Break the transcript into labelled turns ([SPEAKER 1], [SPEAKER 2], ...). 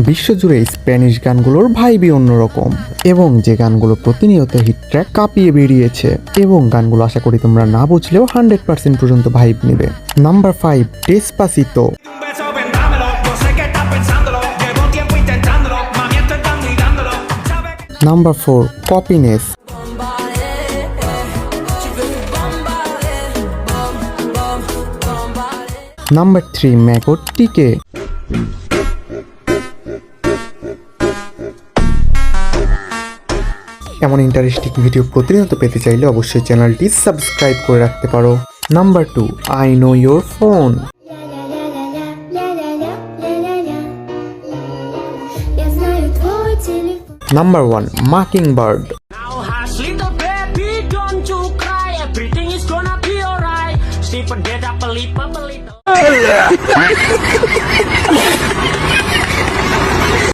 [SPEAKER 1] বিশ্বজুড়ে স্প্যানিশ গানগুলোর ভাইবই অন্যরকম এবং যে গানগুলো প্রতিনিয়ত হিট ট্র্যাক কাঁপিয়ে বেরিয়েছে এবং গানগুলো আশা করি তোমরা না বুঝলেও 100% পর্যন্ত ভাইব নেবে। Number 5 Despacito. নাম্বার 4 কপিনেস। নাম্বার 3 ম্যাগট টিকে। এমন ইন্টারেস্টিং ভিডিও প্রতিনিয়ত পেতে চাইলে অবশ্যই চ্যানেলটি সাবস্ক্রাইব করে রাখতে পারো। Number 2 I know your phone. Number 1 মাকিং bird.